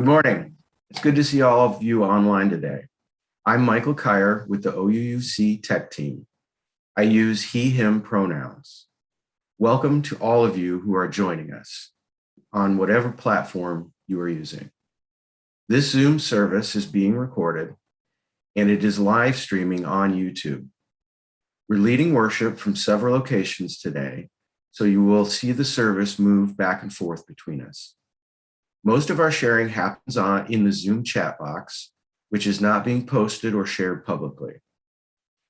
Good morning. It's good to see all of you online today. I'm Michael Kyer with the OUUC tech team. I use he, him pronouns. Welcome to all of you who are joining us on whatever platform you are using. This Zoom service is being recorded and it is live streaming on YouTube. We're leading worship from several locations today, so you will see the service move back and forth between us. Most of our sharing happens in the Zoom chat box, which is not being posted or shared publicly.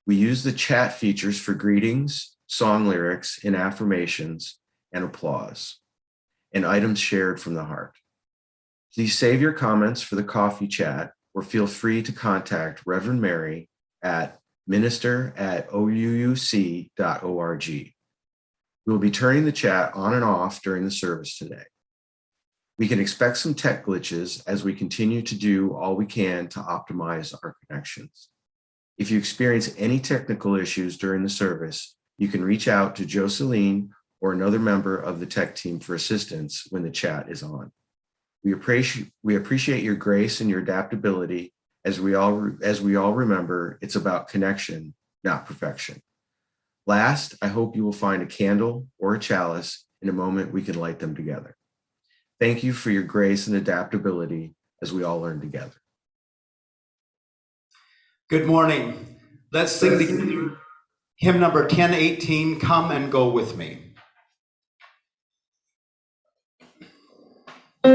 We use the chat features for greetings, song lyrics, and affirmations, and applause, and items shared from the heart. Please save your comments for the coffee chat, or feel free to contact Reverend Mary at minister@ouuc.org. We will be turning the chat on and off during the service today. We can expect some tech glitches as we continue to do all we can to optimize our connections. If you experience any technical issues during the service, you can reach out to Jocelyn or another member of the tech team for assistance when the chat is on. We appreciate your grace and your adaptability as we all remember it's about connection, not perfection. Last, I hope you will find a candle or a chalice in a moment we can light them together. Thank you for your grace and adaptability as we all learn together. Good morning. Let's sing together hymn number 1018, Come and Go With Me. Come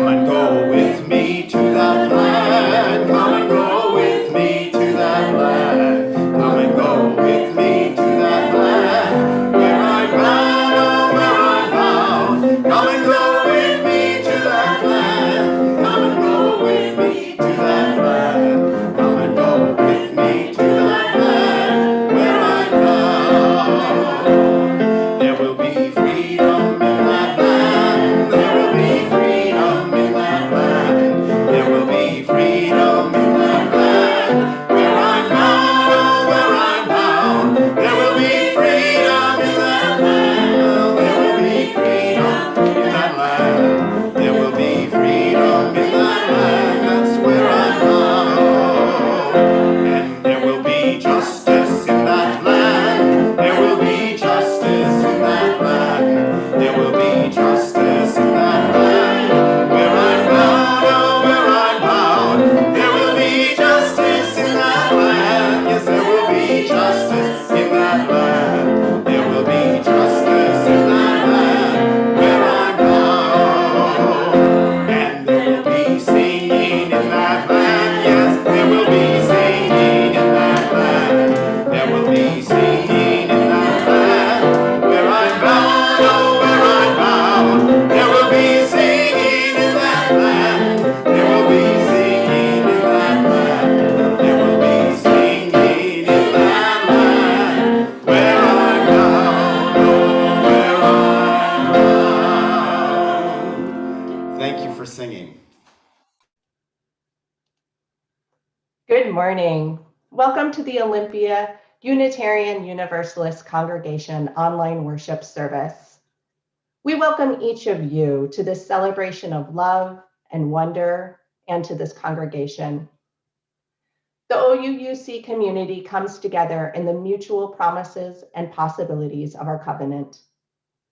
and go with me to that land. Come and go with me to that land. Come and go with me to that land. Where I'm bound, oh, where I'm bound. Come and go with me to that land. Come and go with me to that land. Come and go with me to that land. Where I'm bound. There will be freedom in that land. There will be freedom in that land. There will be freedom in that land. Where I'm bound, oh, where I'm bound. There will be freedom in that land. There will be freedom in that land. There will be freedom in that land. That's where I'm bound. And there will be justice in that land. There will be justice in that land. There will be justice in that land. Where I'm bound, oh, where I'm bound. There will be justice in that land. Yes, there will be justice in that land. There will be justice in that land. Where I'm bound. And there will be singing in that land. Yes, there will be singing in that land. There will be singing in that land. Where I'm bound, oh, where I'm bound. There will be singing in that land. There will be singing in that land. There will be singing in that land. Where I'm bound, oh, where I'm bound. Thank you for singing. Good morning. Welcome to the Olympia Unitarian Universalist Congregation online worship service. We welcome each of you to this celebration of love and wonder and to this congregation. The OUUC community comes together in the mutual promises and possibilities of our covenant.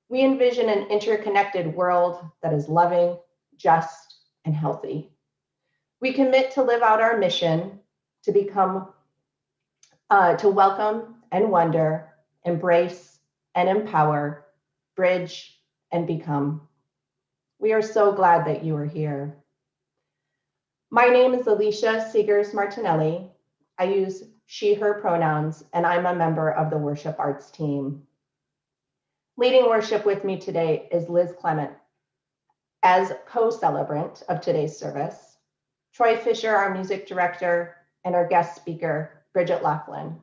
We envision an interconnected world that is loving, just, and healthy. We commit to live out our mission to welcome and wonder, embrace and empower, bridge and become. We are so glad that you are here. My name is Alicia Seegers Martinelli. I use she, her pronouns, and I'm a member of the worship arts team. Leading worship with me today is Liz Clement. As co-celebrant of today's service, Troy Fisher, our music director, and our guest speaker, Bridget Laughlin.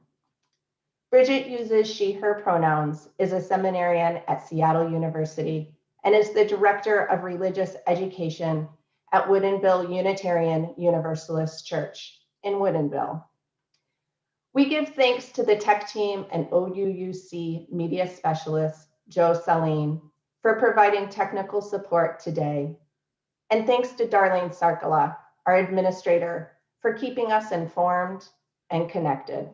Bridget uses she, her pronouns, is a seminarian at Seattle University, and is the director of religious education at Woodinville Unitarian Universalist Church in Woodinville. We give thanks to the tech team and OUUC media specialist, Joe Saline, for providing technical support today. And thanks to Darlene Sarkala, our administrator, for keeping us informed and connected.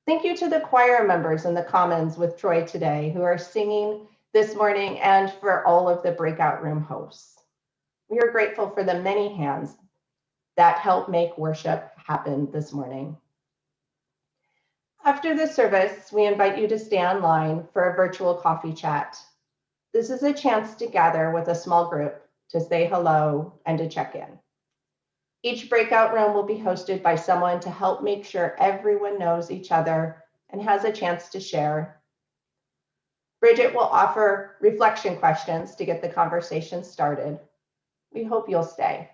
Thank you to the choir members in the Commons with Troy today who are singing this morning, and for all of the breakout room hosts. We are grateful for the many hands that help make worship happen this morning. After the service, we invite you to stay online for a virtual coffee chat. This is a chance to gather with a small group to say hello and to check in. Each breakout room will be hosted by someone to help make sure everyone knows each other and has a chance to share. Bridget will offer reflection questions to get the conversation started. We hope you'll stay.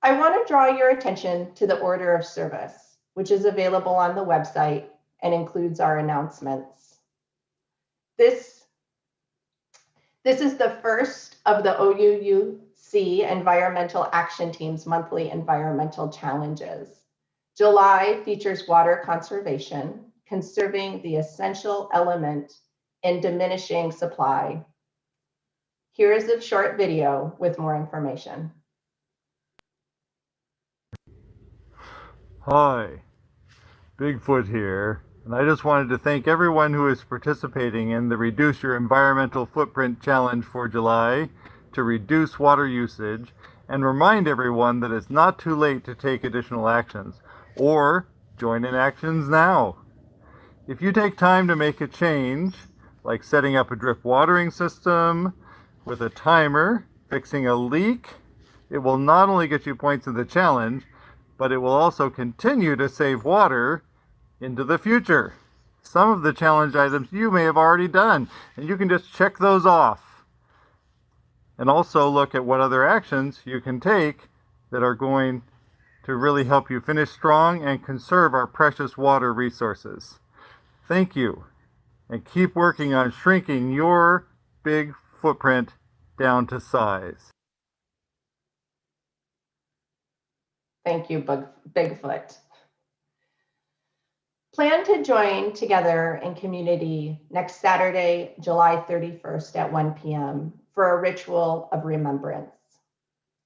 I want to draw your attention to the order of service, which is available on the website and includes our announcements. This is the first of the OUUC Environmental Action Team's monthly environmental challenges. July features water conservation, conserving the essential element in diminishing supply. Here is a short video with more information. Hi, Bigfoot here, and I just wanted to thank everyone who is participating in the Reduce Your Environmental Footprint Challenge for July to reduce water usage, and remind everyone that it's not too late to take additional actions, or join in actions now. If you take time to make a change, like setting up a drip watering system with a timer, fixing a leak, it will not only get you points in the challenge, but it will also continue to save water into the future. Some of the challenge items you may have already done, and you can just check those off. And also look at what other actions you can take that are going to really help you finish strong and conserve our precious water resources. Thank you, and keep working on shrinking your big footprint down to size. Thank you, Bigfoot. Plan to join together in community next Saturday, July 31st at 1 p.m. for a ritual of remembrance.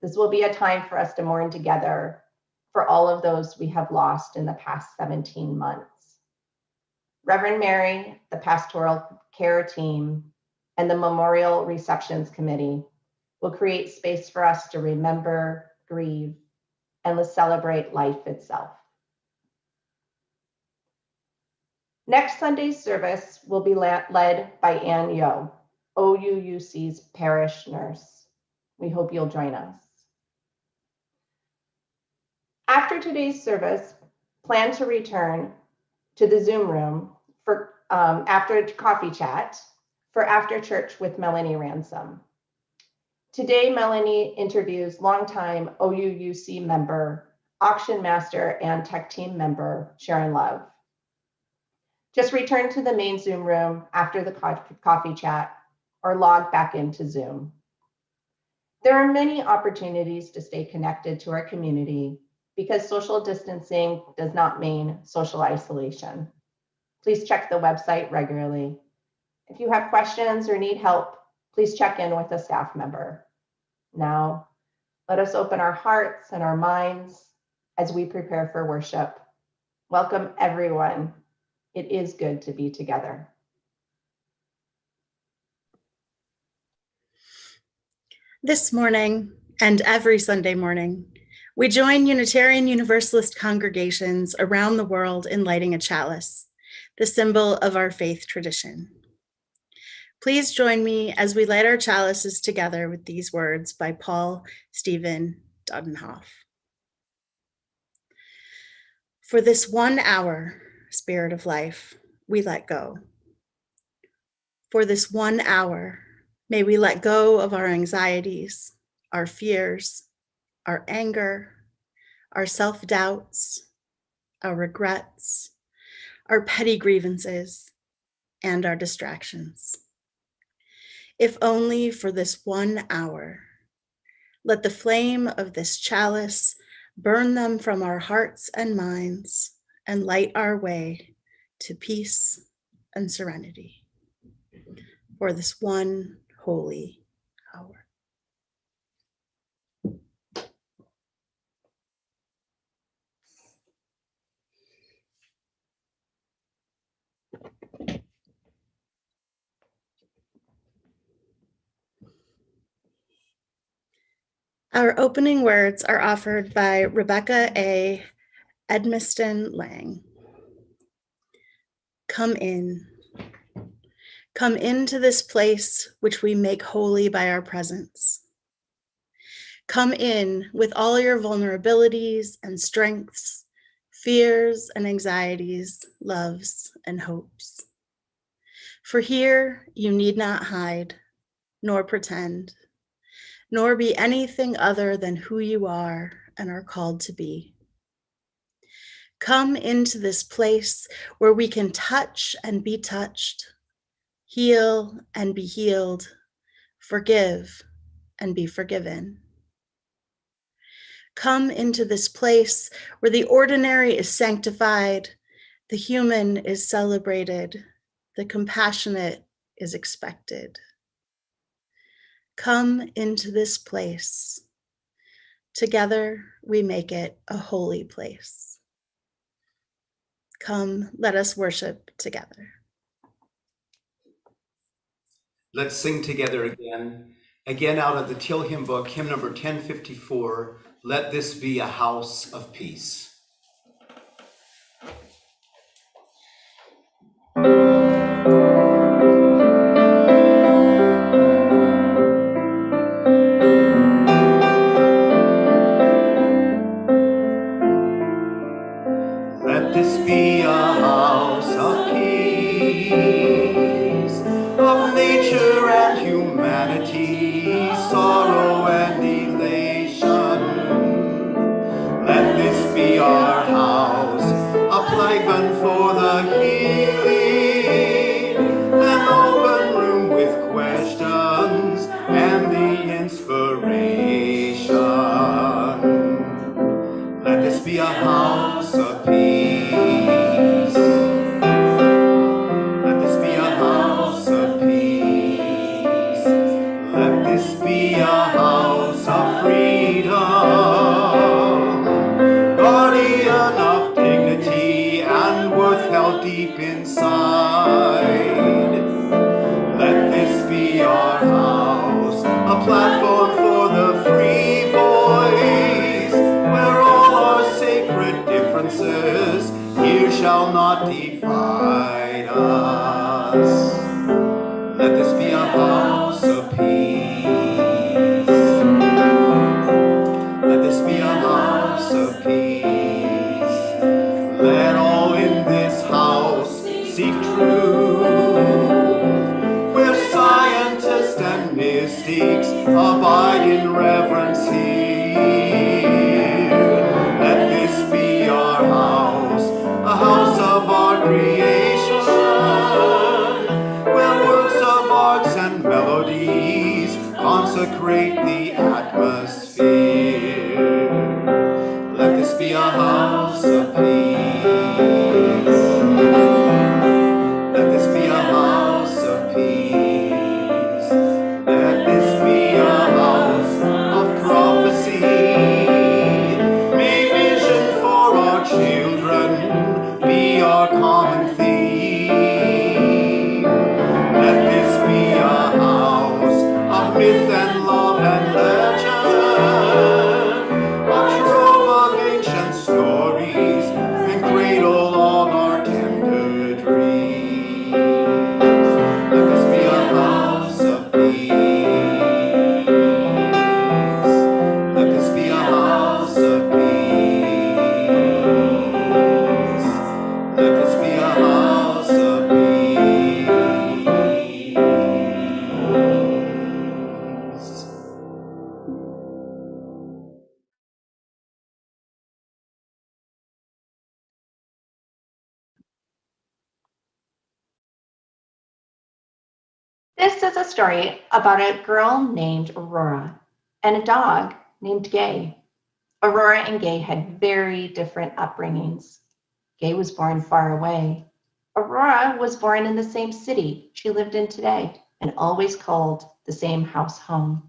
This will be a time for us to mourn together for all of those we have lost in the past 17 months. Reverend Mary, the pastoral care team, and the Memorial Receptions Committee will create space for us to remember, grieve, and to celebrate life itself. Next Sunday's service will be led by Ann Yo, OUUC's parish nurse. We hope you'll join us. After today's service, plan to return to the Zoom room for after coffee chat for after church with Melanie Ransom. Today, Melanie interviews longtime OUUC member, auction master, and tech team member, Sharon Love. Just return to the main Zoom room after the coffee chat or log back into Zoom. There are many opportunities to stay connected to our community because social distancing does not mean social isolation. Please check the website regularly. If you have questions or need help, please check in with a staff member. Now, let us open our hearts and our minds as we prepare for worship. Welcome, everyone. It is good to be together. This morning, and every Sunday morning, we join Unitarian Universalist congregations around the world in lighting a chalice, the symbol of our faith tradition. Please join me as we light our chalices together with these words by Paul Stephen Dudenhoff. For this 1 hour, Spirit of life, we let go. For this 1 hour, may we let go of our anxieties, our fears, our anger, our self-doubts, our regrets, our petty grievances, and our distractions. If only for this 1 hour, let the flame of this chalice burn them from our hearts and minds, and light our way to peace and serenity for this one holy hour. Our opening words are offered by Rebecca A. Edmiston Lang. Come in. Come into this place which we make holy by our presence. Come in with all your vulnerabilities and strengths, fears and anxieties, loves and hopes. For here you need not hide, nor pretend, nor be anything other than who you are and are called to be. Come into this place where we can touch and be touched, heal and be healed, forgive and be forgiven. Come into this place where the ordinary is sanctified, the human is celebrated, the compassionate is expected. Come into this place. Together we make it a holy place. Come, let us worship together. Let's sing together again out of the Till Hymn book, hymn number 1054, Let This Be a House of Peace. Let this be a house of peace, of nature and humanity, sorrow and elation. Let this be our house, a playground for the healing, an open room with questions and the inspiration. Let this be a house of peace. Let this be a house of peace. Let this be a house of freedom, guardian of dignity and worth held deep inside. Let this be our house, a platform for the free voice, where all our sacred differences here shall not divide us. Let this be a house of peace. Let this be a house of peace. Let all in this house seek truth, where scientists and mystics abide in reverence here. Let this be our house, a house of our creation, where works of arts and melodies consecrate the atmosphere. Let this be a house of peace. Let this be a house of peace. Let this be a house of prophecy. May vision for our children be our common theme. Let this be a house of myth and love and legend, a trove of ancient stories and cradle all our tender dreams. Let this be a house of peace. Let this be a house of peace. Let this be a house of peace. This is a story about a girl named Aurora and a dog named Gay. Aurora and Gay had very different upbringings. Gay was born far away. Aurora was born in the same city she lived in today and always called the same house home.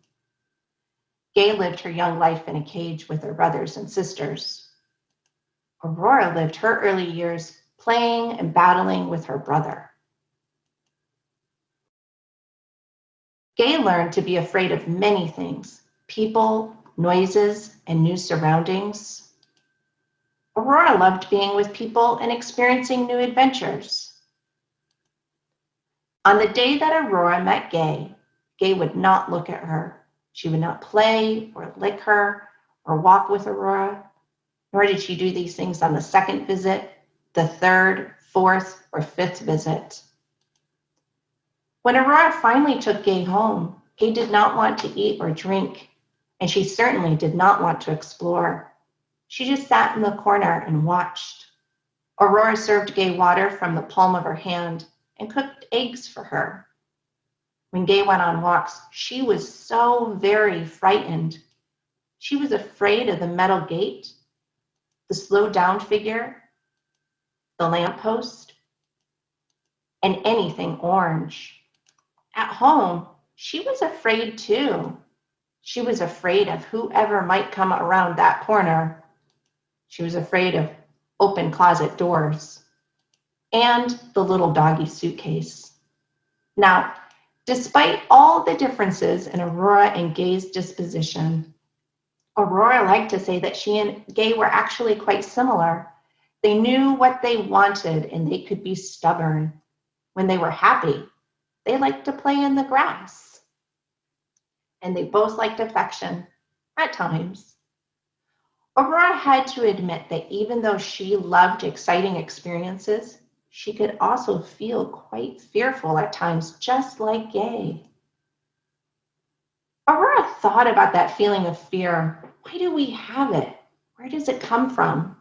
Gay lived her young life in a cage with her brothers and sisters. Aurora lived her early years playing and battling with her brother. Gay learned to be afraid of many things: people, noises, and new surroundings. Aurora loved being with people and experiencing new adventures. On the day that Aurora met Gay, Gay would not look at her. She would not play or lick her or walk with Aurora, nor did she do these things on the second visit, the third, fourth, or fifth visit. When Aurora finally took Gay home, Gay did not want to eat or drink, and she certainly did not want to explore. She just sat in the corner and watched. Aurora served Gay water from the palm of her hand and cooked eggs for her. When Gay went on walks, she was so very frightened. She was afraid of the metal gate, the slowed down figure, the lamppost, and anything orange. At home, she was afraid too. She was afraid of whoever might come around that corner. She was afraid of open closet doors and the little doggy suitcase. Now, despite all the differences in Aurora and Gay's disposition, Aurora liked to say that she and Gay were actually quite similar. They knew what they wanted and they could be stubborn. When they were happy, they liked to play in the grass. And they both liked affection at times. Aurora had to admit that even though she loved exciting experiences, she could also feel quite fearful at times, just like Gay. Aurora thought about that feeling of fear. Why do we have it? Where does it come from?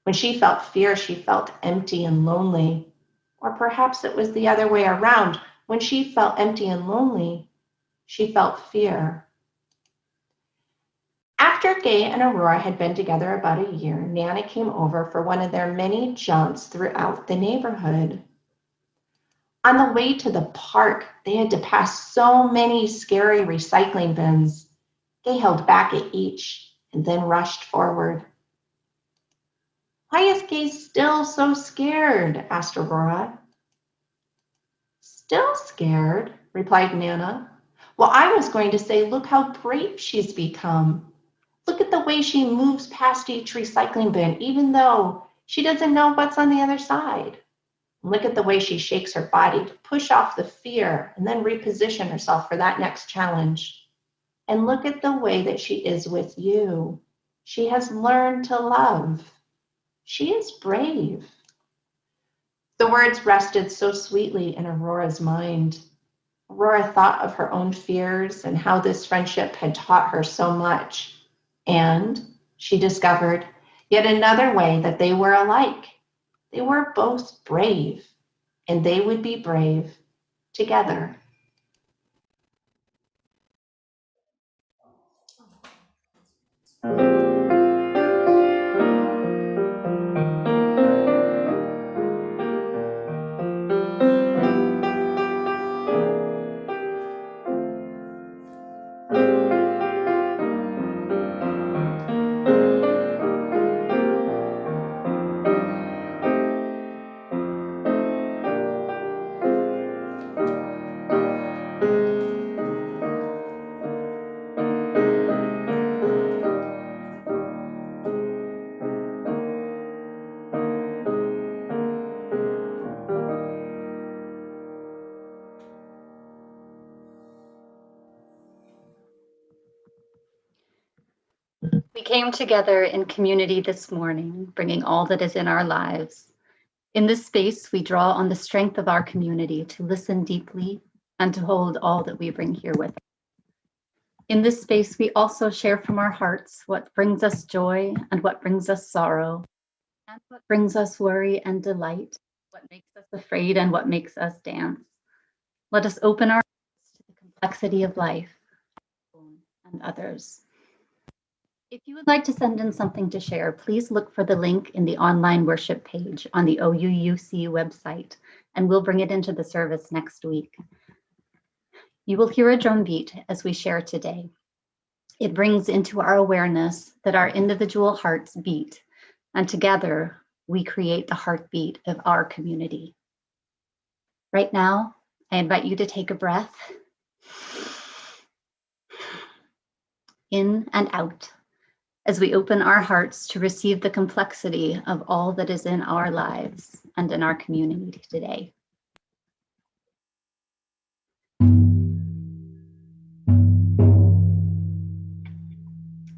When she felt fear, she felt empty and lonely. Or perhaps it was the other way around. When she felt empty and lonely, she felt fear. After Gay and Aurora had been together about a year, Nana came over for one of their many jaunts throughout the neighborhood. On the way to the park, they had to pass so many scary recycling bins. Gay held back at each and then rushed forward. "Why is Gay still so scared?" asked Aurora. "Still scared?" replied Nana. "Well, I was going to say, look how brave she's become. Look at the way she moves past each recycling bin, even though she doesn't know what's on the other side. Look at the way she shakes her body to push off the fear and then reposition herself for that next challenge. And look at the way that she is with you. She has learned to love. She is brave." The words rested so sweetly in Aurora's mind. Aurora thought of her own fears and how this friendship had taught her so much. And she discovered yet another way that they were alike. They were both brave, and they would be brave together. We came together in community this morning, bringing all that is in our lives. In this space, we draw on the strength of our community to listen deeply and to hold all that we bring here with us. In this space, we also share from our hearts what brings us joy and what brings us sorrow, and what brings us worry and delight, what makes us afraid and what makes us dance. Let us open our hearts to the complexity of life and others. If you would like to send in something to share, please look for the link in the online worship page on the OUUC website, and we'll bring it into the service next week. You will hear a drum beat as we share today. It brings into our awareness that our individual hearts beat, and together we create the heartbeat of our community. Right now, I invite you to take a breath in and out as we open our hearts to receive the complexity of all that is in our lives and in our community today.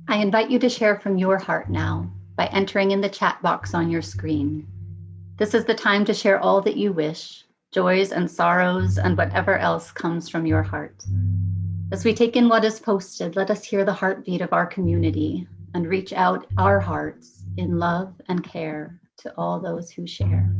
I invite you to share from your heart now by entering in the chat box on your screen. This is the time to share all that you wish, joys and sorrows, and whatever else comes from your heart. As we take in what is posted, let us hear the heartbeat of our community and reach out our hearts in love and care to all those who share.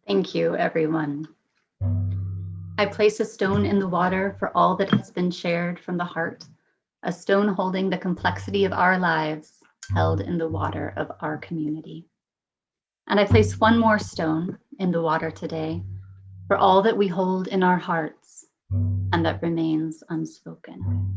Thank you, everyone. I place a stone in the water for all that has been shared from the heart, a stone holding the complexity of our lives held in the water of our community. And I place one more stone in the water today for all that we hold in our hearts and that remains unspoken.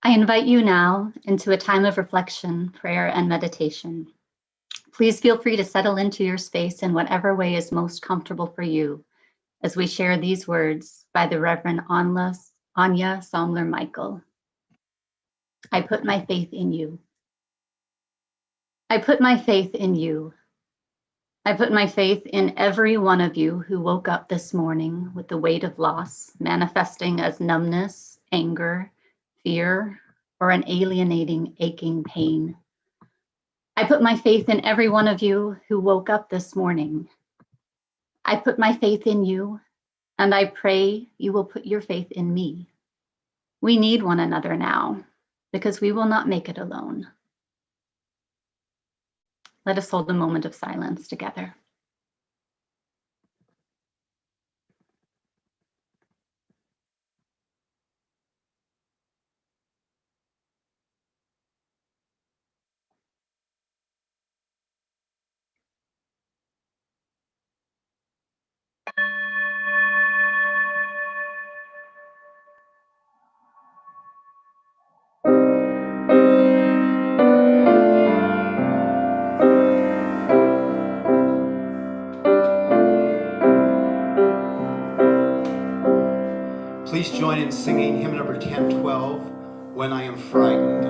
I invite you now into a time of reflection, prayer, and meditation. Please feel free to settle into your space in whatever way is most comfortable for you as we share these words by the Reverend Anya Somler-Michael. I put my faith in you. I put my faith in you. I put my faith in every one of you who woke up this morning with the weight of loss manifesting as numbness, anger, fear, or an alienating, aching pain. I put my faith in every one of you who woke up this morning. I put my faith in you, and I pray you will put your faith in me. We need one another now, because we will not make it alone. Let us hold a moment of silence together. Please join in singing hymn number 1012, When I Am Frightened.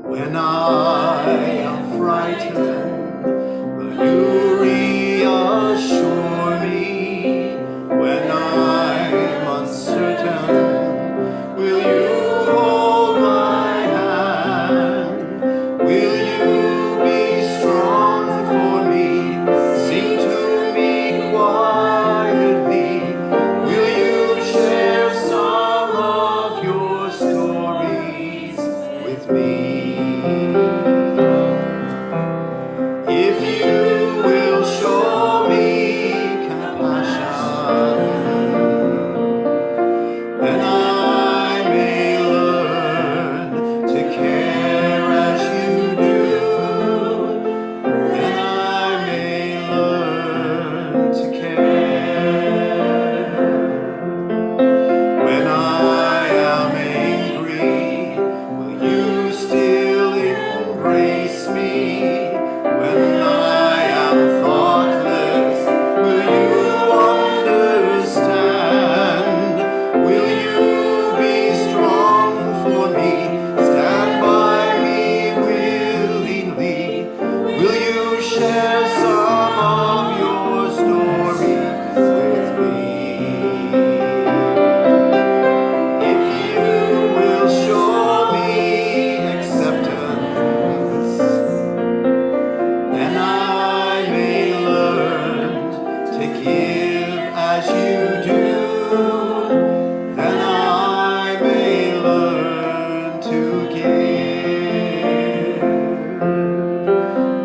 When I am frightened, will you reassure me? When I'm uncertain, will you hold my hand? me. When I am thoughtless, will you understand? Will you be strong for me? Stand by me willingly. Will you share some of your stories with me? If you will show me acceptance, then I may learn to give as you do. Then I may learn to give.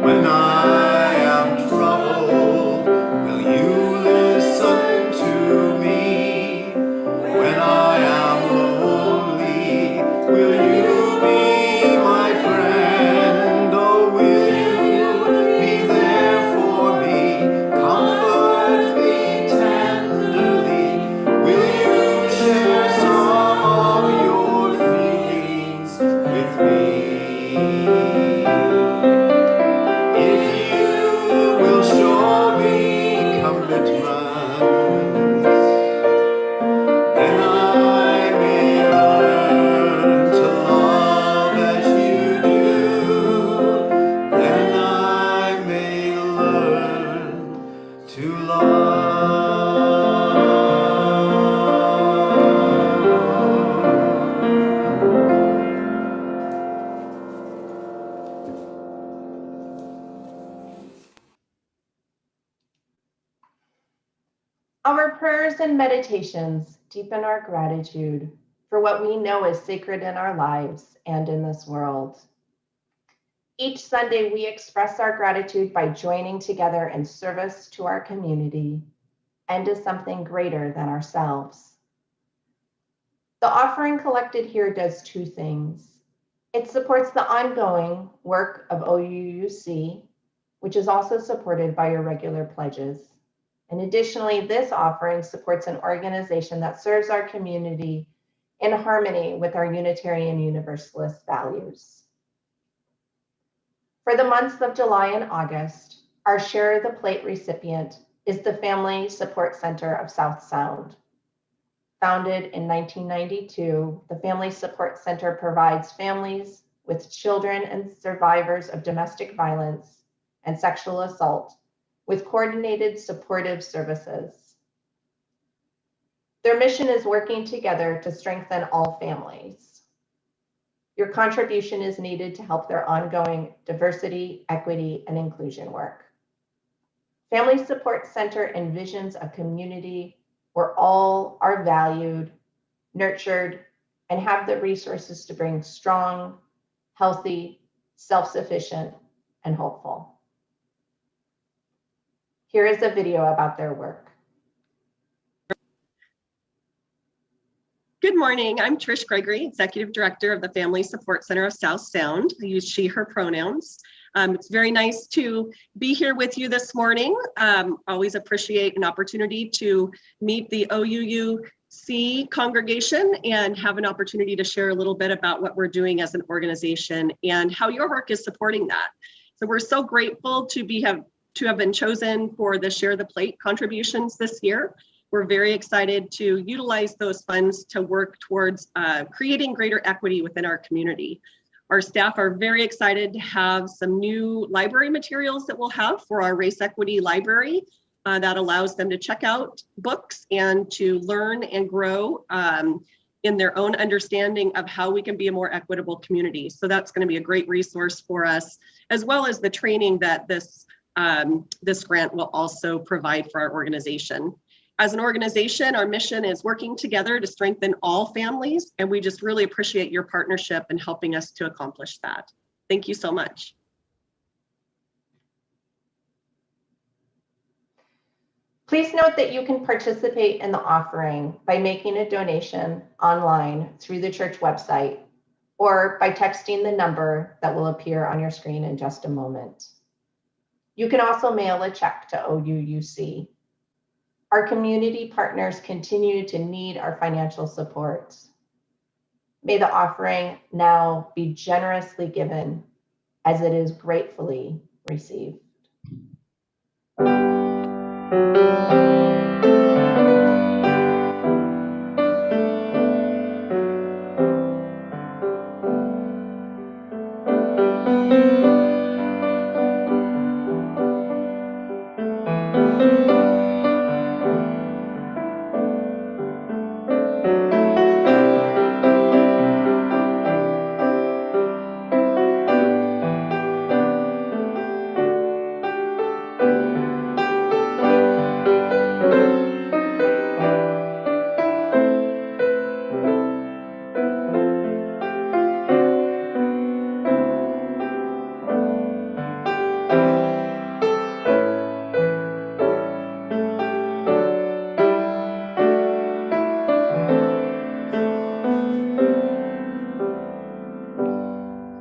When I am troubled, will you listen to me? When I am lonely, will you be my friend? Oh, will you be there for me? Comfort me tenderly. Will you share some of your feelings with me? If you will show me commitment, then I may learn to love as you do. Then I may learn to love. Our prayers and meditations deepen our gratitude for what we know is sacred in our lives and in this world. Each Sunday, we express our gratitude by joining together in service to our community and to something greater than ourselves. The offering collected here does two things. It supports the ongoing work of OUUC, which is also supported by your regular pledges. And additionally, this offering supports an organization that serves our community in harmony with our Unitarian Universalist values. For the months of July and August, our Share the Plate recipient is the Family Support Center of South Sound. Founded in 1992, the Family Support Center provides families with children and survivors of domestic violence and sexual assault with coordinated supportive services. Their mission is working together to strengthen all families. Your contribution is needed to help their ongoing diversity, equity, and inclusion work. Family Support Center envisions a community where all are valued, nurtured, and have the resources to bring strong, healthy, self-sufficient, and hopeful. Here is a video about their work. Good morning, I'm Trish Gregory, Executive Director of the Family Support Center of South Sound. I use she, her pronouns. It's very nice to be here with you this morning. Always appreciate an opportunity to meet the OUUC congregation and have an opportunity to share a little bit about what we're doing as an organization and how your work is supporting that. So we're so grateful to have been chosen for the Share the Plate contributions this year. We're very excited to utilize those funds to work towards creating greater equity within our community. Our staff are very excited to have some new library materials that we'll have for our race equity library that allows them to check out books and to learn and grow in their own understanding of how we can be a more equitable community. So that's going to be a great resource for us, as well as the training that this grant will also provide for our organization. As an organization, our mission is working together to strengthen all families, and we just really appreciate your partnership in helping us to accomplish that. Thank you so much. Please note that you can participate in the offering by making a donation online through the church website or by texting the number that will appear on your screen in just a moment. You can also mail a check to OUUC. Our community partners continue to need our financial support. May the offering now be generously given as it is gratefully received.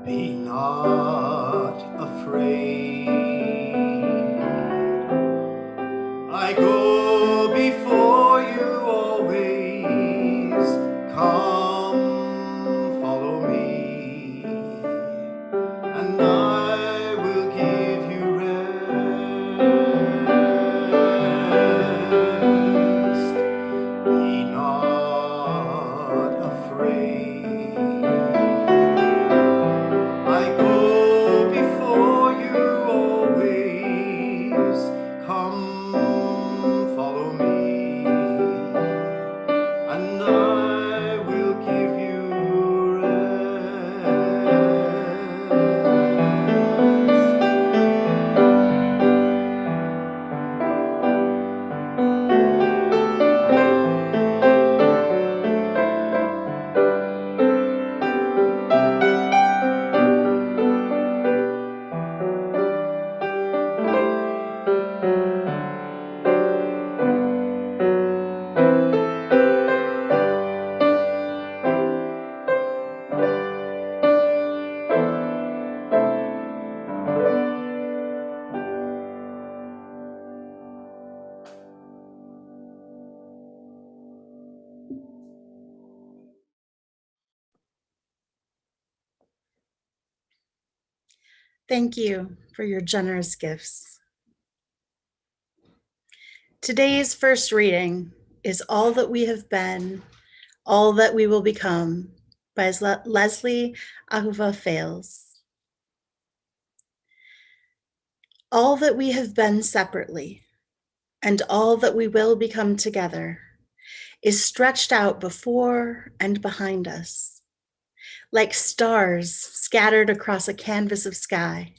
Be not afraid. I go before you always. Come, follow me, and I will give you rest. Be not afraid. I go before you always. Come, follow me, and I will give you Thank you for your generous gifts. Today's first reading is All That We Have Been, All That We Will Become by Leslie Ahuva Fales. All that we have been separately and all that we will become together is stretched out before and behind us, like stars scattered across a canvas of sky.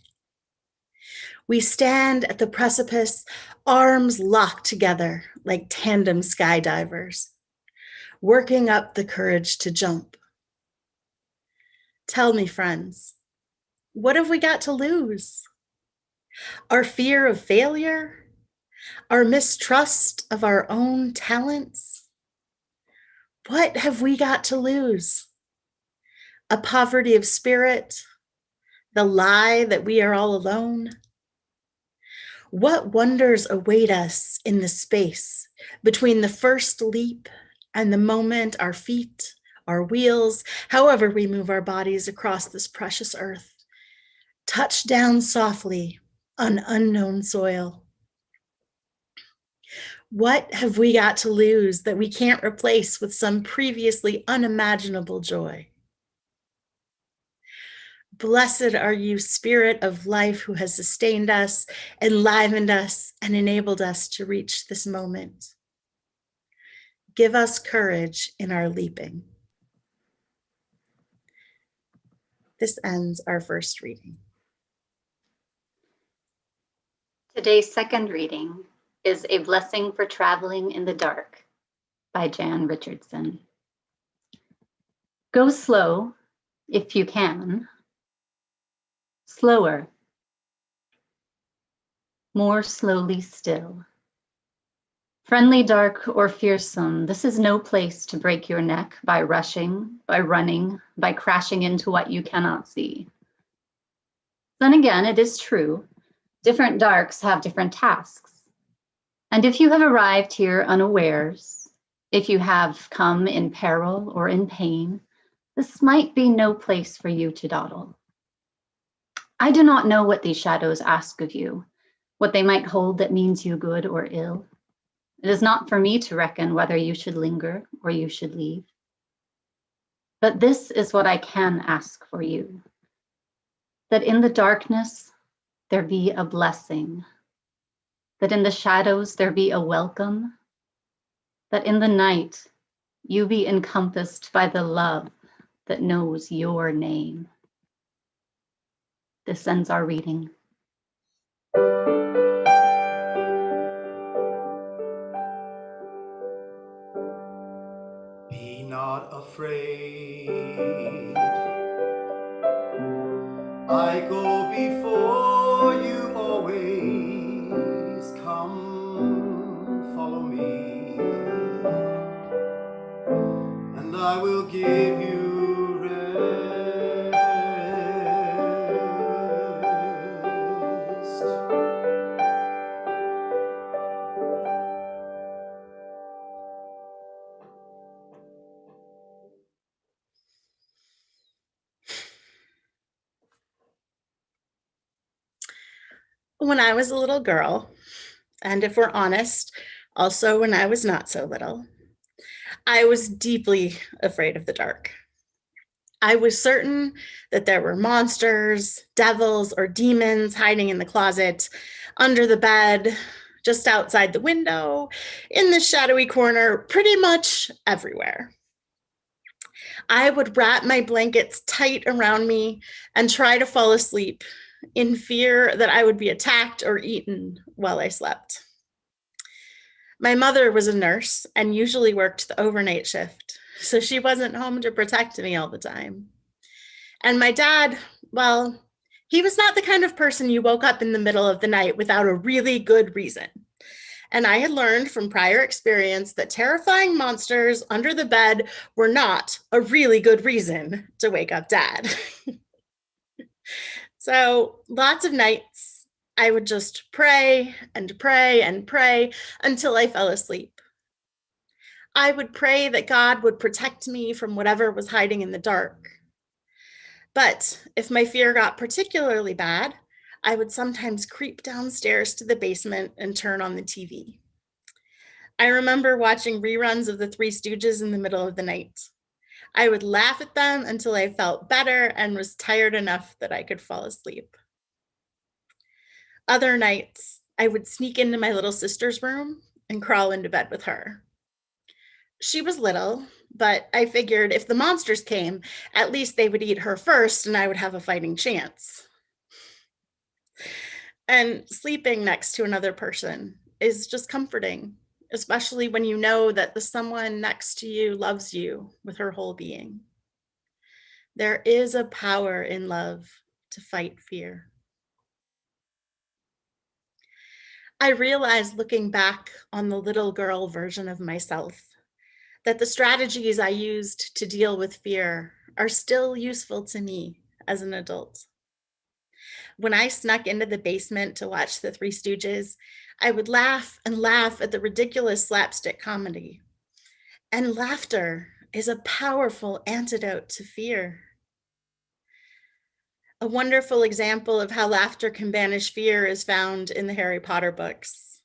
We stand at the precipice, arms locked together like tandem skydivers, working up the courage to jump. Tell me, friends, what have we got to lose? Our fear of failure? Our mistrust of our own talents? What have we got to lose? A poverty of spirit? The lie that we are all alone? What wonders await us in the space between the first leap and the moment our feet, our wheels, however we move our bodies across this precious earth, touch down softly on unknown soil? What have we got to lose that we can't replace with some previously unimaginable joy? Blessed are you, Spirit of life, who has sustained us, enlivened us, and enabled us to reach this moment. Give us courage in our leaping. This ends our first reading. Today's second reading is A Blessing for Traveling in the Dark by Jan Richardson. Go slow, if you can. Slower. More slowly still. Friendly, dark, or fearsome, this is no place to break your neck by rushing, by running, by crashing into what you cannot see. Then again, it is true, different darks have different tasks. And if you have arrived here unawares, if you have come in peril or in pain, this might be no place for you to dawdle. I do not know what these shadows ask of you, what they might hold that means you good or ill. It is not for me to reckon whether you should linger or you should leave. But this is what I can ask for you, that in the darkness there be a blessing, that in the shadows there be a welcome, that in the night you be encompassed by the love that knows your name. This ends our reading. Be not afraid. I go before you always. Come, follow me, and I will give you rest. When I was a little girl, and if we're honest, also when I was not so little, I was deeply afraid of the dark. I was certain that there were monsters, devils, or demons hiding in the closet, under the bed, just outside the window, in the shadowy corner, pretty much everywhere. I would wrap my blankets tight around me and try to fall asleep in fear that I would be attacked or eaten while I slept. My mother was a nurse and usually worked the overnight shift, so she wasn't home to protect me all the time. And my dad, well, he was not the kind of person you woke up in the middle of the night without a really good reason. And I had learned from prior experience that terrifying monsters under the bed were not a really good reason to wake up Dad. So lots of nights, I would just pray and pray and pray until I fell asleep. I would pray that God would protect me from whatever was hiding in the dark. But if my fear got particularly bad, I would sometimes creep downstairs to the basement and turn on the TV. I remember watching reruns of the Three Stooges in the middle of the night. I would laugh at them until I felt better and was tired enough that I could fall asleep. Other nights, I would sneak into my little sister's room and crawl into bed with her. She was little, but I figured if the monsters came, at least they would eat her first and I would have a fighting chance. And sleeping next to another person is just comforting, especially when you know that the someone next to you loves you with her whole being. There is a power in love to fight fear. I realized looking back on the little girl version of myself that the strategies I used to deal with fear are still useful to me as an adult. When I snuck into the basement to watch the Three Stooges, I would laugh and laugh at the ridiculous slapstick comedy. And laughter is a powerful antidote to fear. A wonderful example of how laughter can banish fear is found in the Harry Potter books.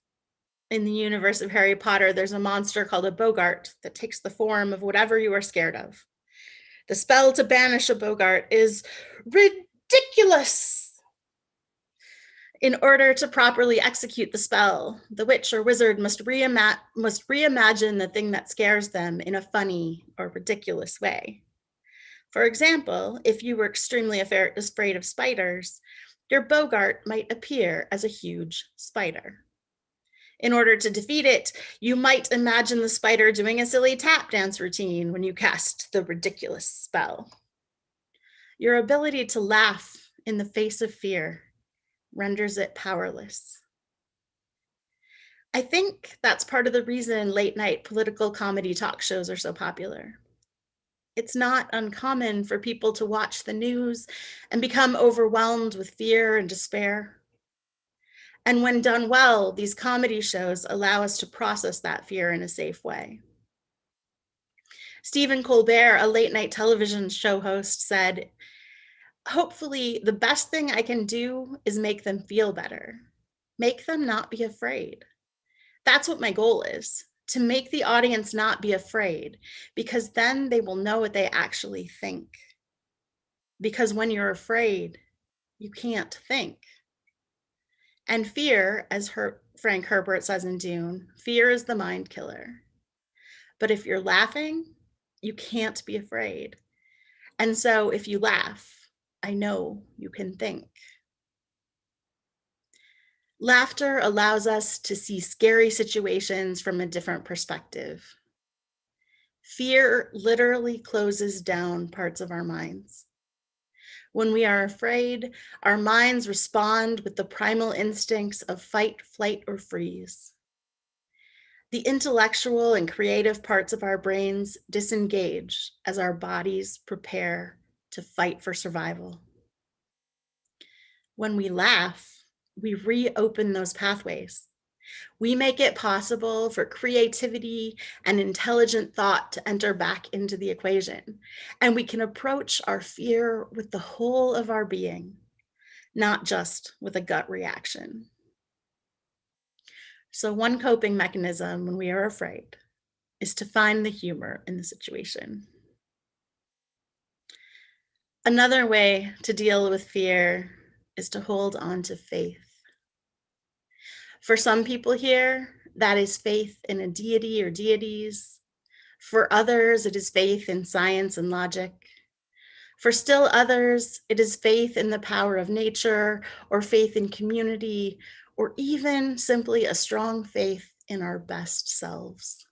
In the universe of Harry Potter, there's a monster called a Bogart that takes the form of whatever you are scared of. The spell to banish a Bogart is ridiculous. In order to properly execute the spell, the witch or wizard must reimagine the thing that scares them in a funny or ridiculous way. For example, if you were extremely afraid of spiders, your Bogart might appear as a huge spider. In order to defeat it, you might imagine the spider doing a silly tap dance routine when you cast the ridiculous spell. Your ability to laugh in the face of fear renders it powerless. I think that's part of the reason late night political comedy talk shows are so popular. It's not uncommon for people to watch the news and become overwhelmed with fear and despair. And when done well, these comedy shows allow us to process that fear in a safe way. Stephen Colbert, a late night television show host, said, hopefully the best thing I can do is make them feel better, make them not be afraid. That's what my goal is, to make the audience not be afraid, because then they will know what they actually think. Because when you're afraid, you can't think. And fear, as Frank Herbert says in Dune, fear is the mind killer. But if you're laughing, you can't be afraid. And so if you laugh, I know you can think. Laughter allows us to see scary situations from a different perspective. Fear literally closes down parts of our minds. When we are afraid, our minds respond with the primal instincts of fight, flight, or freeze. The intellectual and creative parts of our brains disengage as our bodies prepare to fight for survival. When we laugh, we reopen those pathways. We make it possible for creativity and intelligent thought to enter back into the equation. And we can approach our fear with the whole of our being, not just with a gut reaction. So one coping mechanism when we are afraid is to find the humor in the situation. Another way to deal with fear is to hold on to faith. For some people here, that is faith in a deity or deities. For others, it is faith in science and logic. For still others, it is faith in the power of nature, or faith in community, or even simply a strong faith in our best selves.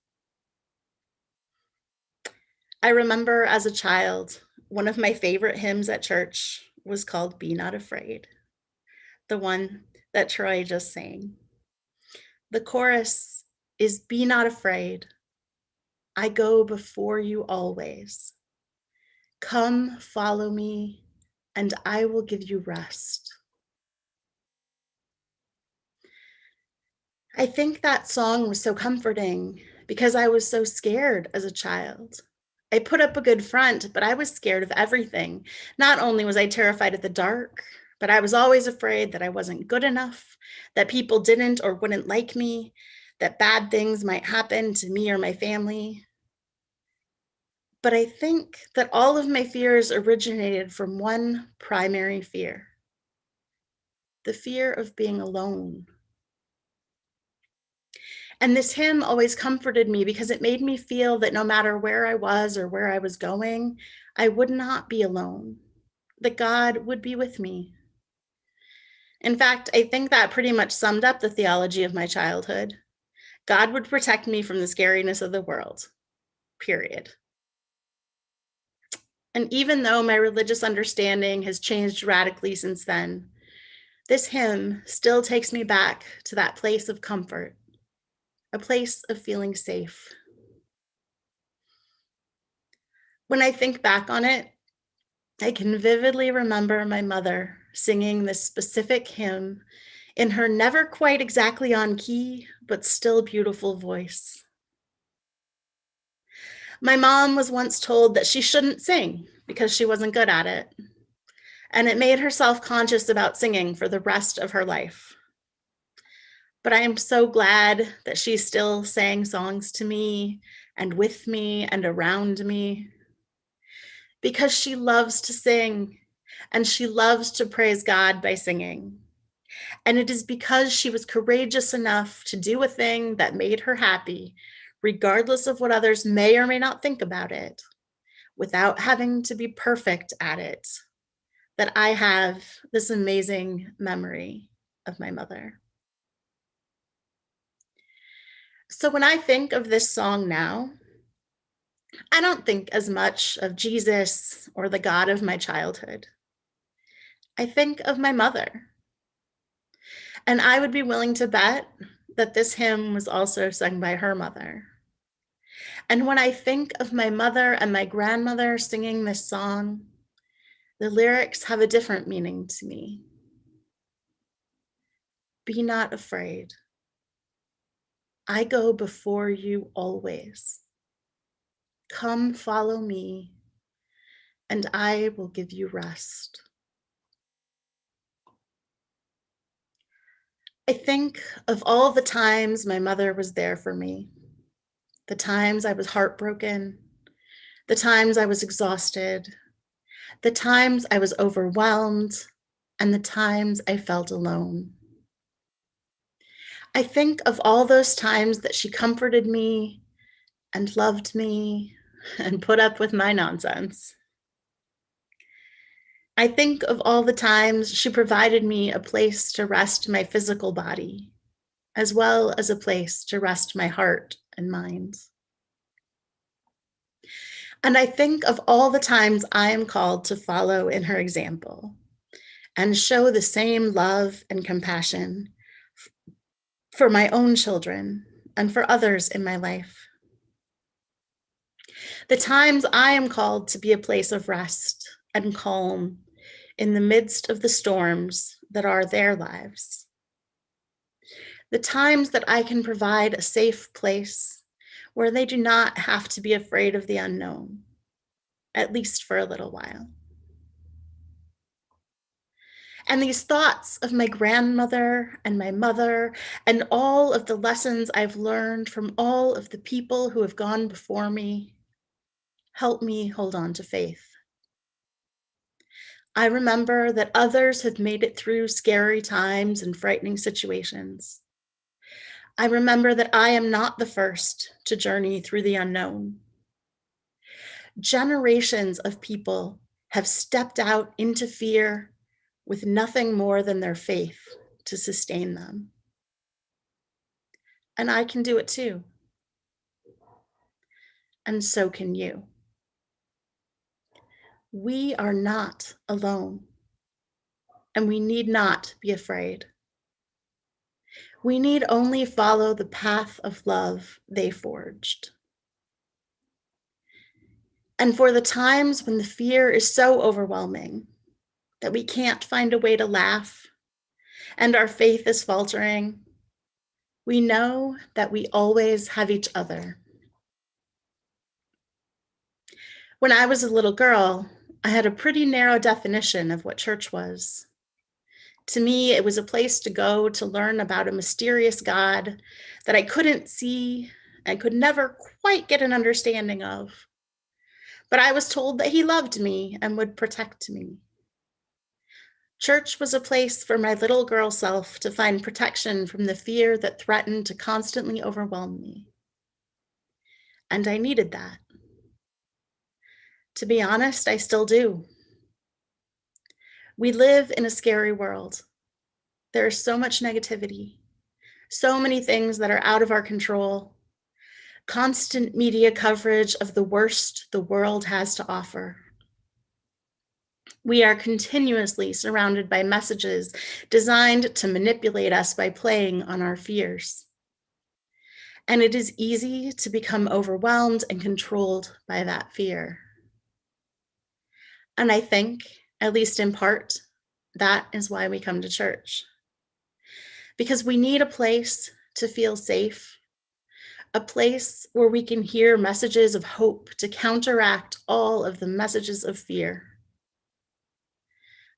I remember as a child, one of my favorite hymns at church was called Be Not Afraid, the one that Troy just sang. The chorus is, be not afraid. I go before you always. Come, follow me, and I will give you rest. I think that song was so comforting because I was so scared as a child. I put up a good front, but I was scared of everything. Not only was I terrified of the dark, but I was always afraid that I wasn't good enough, that people didn't or wouldn't like me, that bad things might happen to me or my family. But I think that all of my fears originated from one primary fear: the fear of being alone. And this hymn always comforted me because it made me feel that no matter where I was or where I was going, I would not be alone, that God would be with me. In fact, I think that pretty much summed up the theology of my childhood. God would protect me from the scariness of the world, period. And even though my religious understanding has changed radically since then, this hymn still takes me back to that place of comfort, a place of feeling safe. When I think back on it, I can vividly remember my mother singing this specific hymn in her never quite exactly on key, but still beautiful voice. My mom was once told that she shouldn't sing because she wasn't good at it, and it made her self-conscious about singing for the rest of her life. But I am so glad that she still sang songs to me and with me and around me, because she loves to sing and she loves to praise God by singing. And it is because she was courageous enough to do a thing that made her happy, regardless of what others may or may not think about it, without having to be perfect at it, that I have this amazing memory of my mother. So when I think of this song now, I don't think as much of Jesus or the God of my childhood. I think of my mother. And I would be willing to bet that this hymn was also sung by her mother. And when I think of my mother and my grandmother singing this song, the lyrics have a different meaning to me. Be not afraid. I go before you always. Come follow me, and I will give you rest. I think of all the times my mother was there for me, the times I was heartbroken, the times I was exhausted, the times I was overwhelmed, and the times I felt alone. I think of all those times that she comforted me and loved me and put up with my nonsense. I think of all the times she provided me a place to rest my physical body, as well as a place to rest my heart and mind. And I think of all the times I am called to follow in her example and show the same love and compassion for my own children and for others in my life. The times I am called to be a place of rest and calm in the midst of the storms that are their lives. The times that I can provide a safe place where they do not have to be afraid of the unknown, at least for a little while. And these thoughts of my grandmother and my mother and all of the lessons I've learned from all of the people who have gone before me help me hold on to faith. I remember that others have made it through scary times and frightening situations. I remember that I am not the first to journey through the unknown. Generations of people have stepped out into fear with nothing more than their faith to sustain them. And I can do it too. And so can you. We are not alone, and we need not be afraid. We need only follow the path of love they forged. And for the times when the fear is so overwhelming that we can't find a way to laugh and our faith is faltering, we know that we always have each other. When I was a little girl, I had a pretty narrow definition of what church was. To me, it was a place to go to learn about a mysterious God that I couldn't see and could never quite get an understanding of. But I was told that he loved me and would protect me. Church was a place for my little girl self to find protection from the fear that threatened to constantly overwhelm me. And I needed that. To be honest, I still do. We live in a scary world. There is so much negativity, so many things that are out of our control, constant media coverage of the worst the world has to offer. We are continuously surrounded by messages designed to manipulate us by playing on our fears. And it is easy to become overwhelmed and controlled by that fear. And I think, at least in part, that is why we come to church. Because we need a place to feel safe, a place where we can hear messages of hope to counteract all of the messages of fear.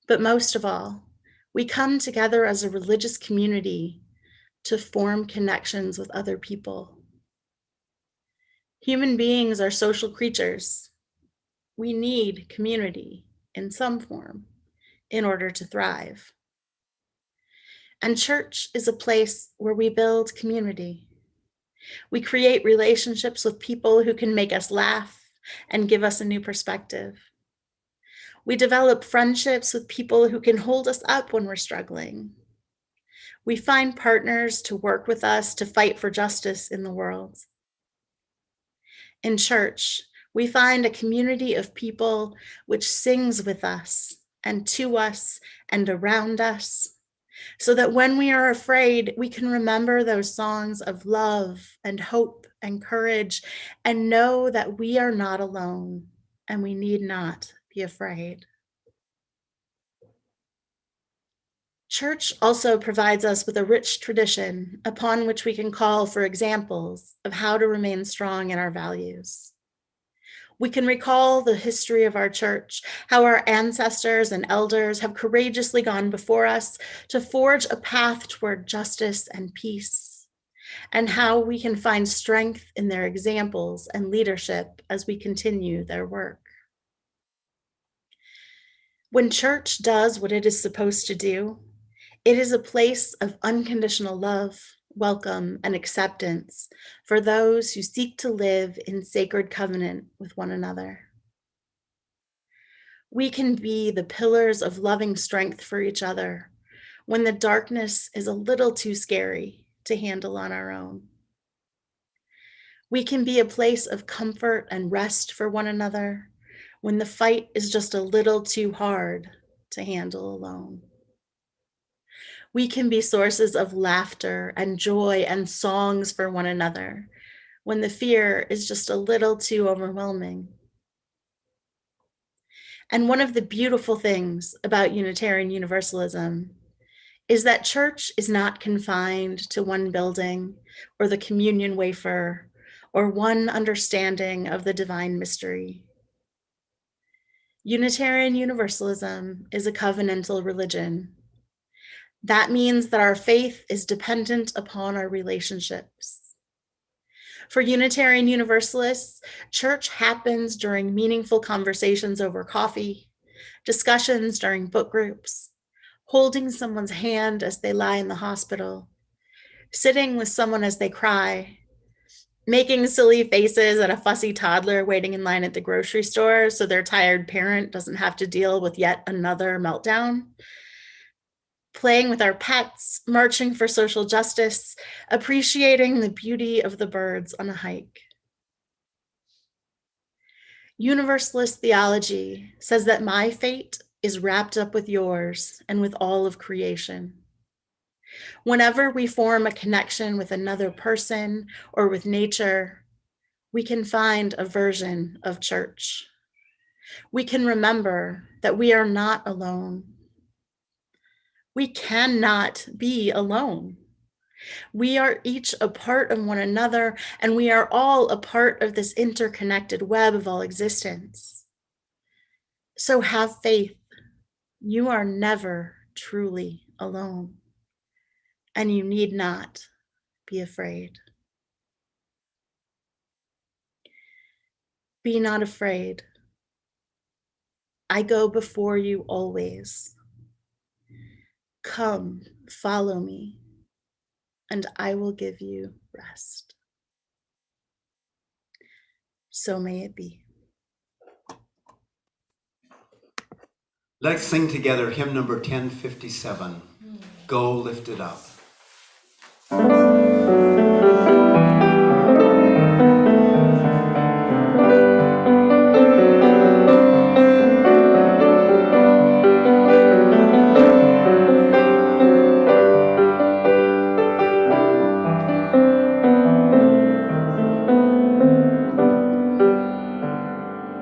But most of all, we come together as a religious community to form connections with other people. Human beings are social creatures. We need community in some form in order to thrive. And church is a place where we build community. We create relationships with people who can make us laugh and give us a new perspective. We develop friendships with people who can hold us up when we're struggling. We find partners to work with us to fight for justice in the world. In church, we find a community of people which sings with us and to us and around us, so that when we are afraid, we can remember those songs of love and hope and courage and know that we are not alone and we need not be afraid. Church also provides us with a rich tradition upon which we can call for examples of how to remain strong in our values. We can recall the history of our church, how our ancestors and elders have courageously gone before us to forge a path toward justice and peace, and how we can find strength in their examples and leadership as we continue their work. When church does what it is supposed to do, it is a place of unconditional love, welcome, and acceptance for those who seek to live in sacred covenant with one another. We can be the pillars of loving strength for each other when the darkness is a little too scary to handle on our own. We can be a place of comfort and rest for one another when the fight is just a little too hard to handle alone. We can be sources of laughter and joy and songs for one another when the fear is just a little too overwhelming. And one of the beautiful things about Unitarian Universalism is that church is not confined to one building or the communion wafer or one understanding of the divine mystery. Unitarian Universalism is a covenantal religion. That means that our faith is dependent upon our relationships. For Unitarian Universalists, church happens during meaningful conversations over coffee, discussions during book groups, holding someone's hand as they lie in the hospital, sitting with someone as they cry, making silly faces at a fussy toddler waiting in line at the grocery store so their tired parent doesn't have to deal with yet another meltdown, playing with our pets, marching for social justice, appreciating the beauty of the birds on a hike. Universalist theology says that my fate is wrapped up with yours and with all of creation. Whenever we form a connection with another person or with nature, we can find a version of church. We can remember that we are not alone. We cannot be alone. We are each a part of one another, and we are all a part of this interconnected web of all existence. So have faith. You are never truly alone, and you need not be afraid. Be not afraid. I go before you always. Come, follow me, and I will give you rest. So may it be. Let's sing together hymn number 1057, Go Lift It Up.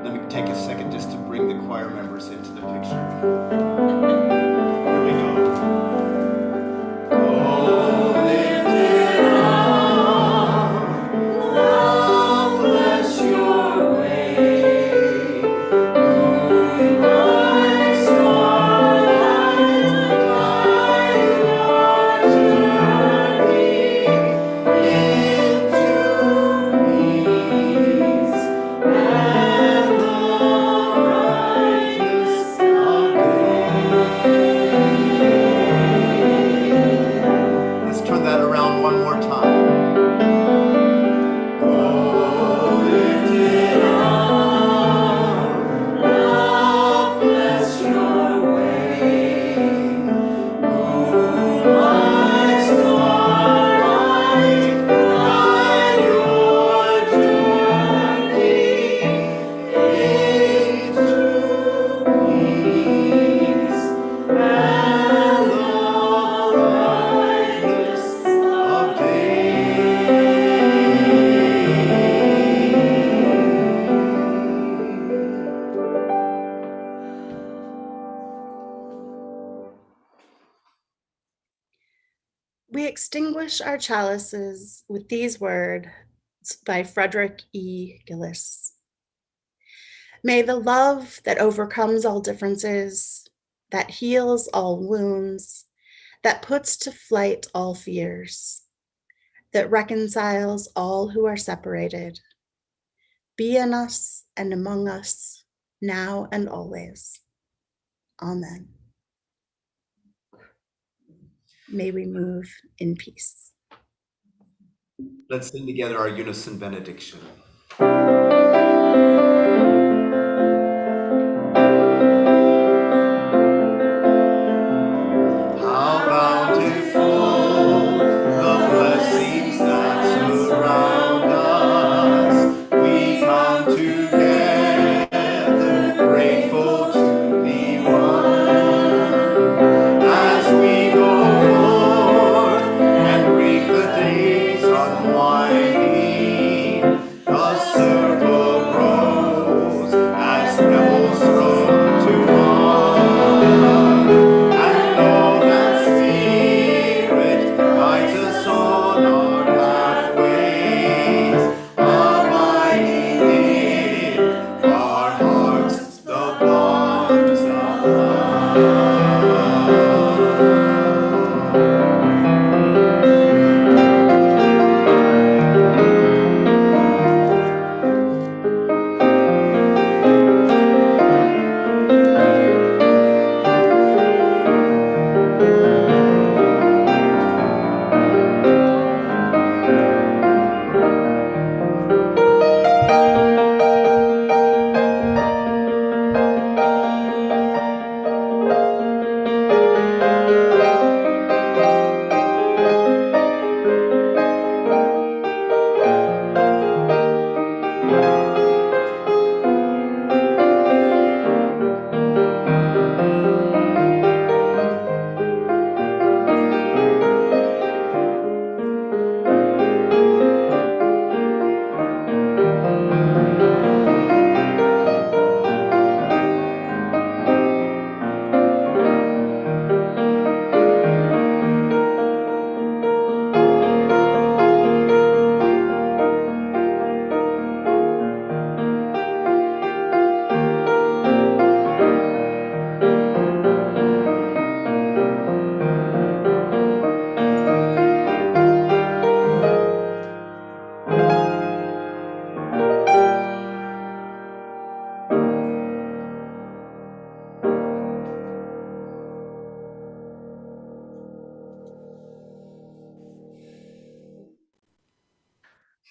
Let me take a second just to bring the choir members into the picture. Here we go. Go lift it up, love bless your way. Moonlight, starlight, guide your journey into peace and the brightness of day. Let's turn that around one more time. Go lift it up, love bless your way. Moonlight, starlight, guide your journey into peace and the brightness of We extinguish our chalices with these words by Frederick E. Gillis. May the love that overcomes all differences, that heals all wounds, that puts to flight all fears, that reconciles all who are separated, be in us and among us, now and always. Amen. May we move in peace. Let's sing together our Unison Benediction. How bountiful the blessings that surround us. We come together, grateful to be one. As we go forth and reap the days unwinding, the circle grows as pebbles thrown to one. And know that Spirit guides us on our pathways, abiding in our hearts the bonds of love.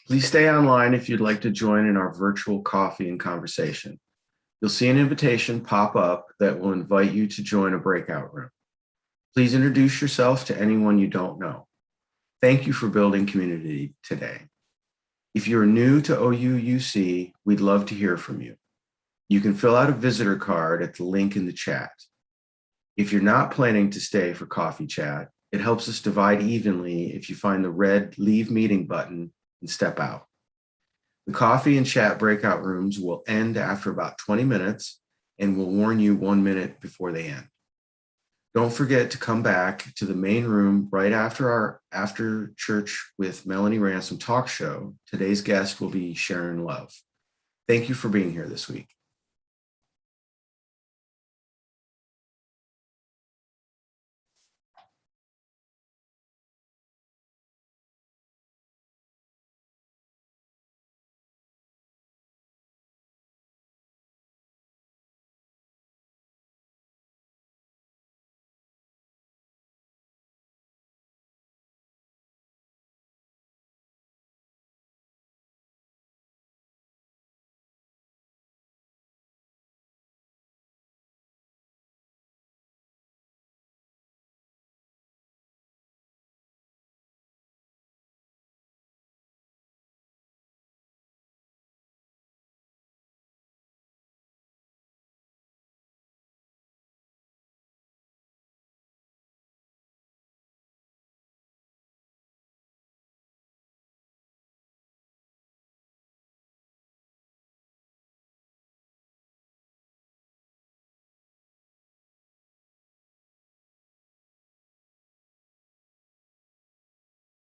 Please stay online if you'd like to join in our virtual coffee and conversation. You'll see an invitation pop up that will invite you to join a breakout room. Please introduce yourself to anyone you don't know. Thank you for building community today. If you're new to OUUC, we'd love to hear from you. You can fill out a visitor card at the link in the chat. If you're not planning to stay for coffee chat, it helps us divide evenly if you find the red Leave Meeting button and step out. The coffee and chat breakout rooms will end after about 20 minutes and we'll warn you 1 minute before they end. Don't forget to come back to the main room right after our After Church with Melanie Ransom talk show. Today's guest will be Sharon Love. Thank you for being here this week.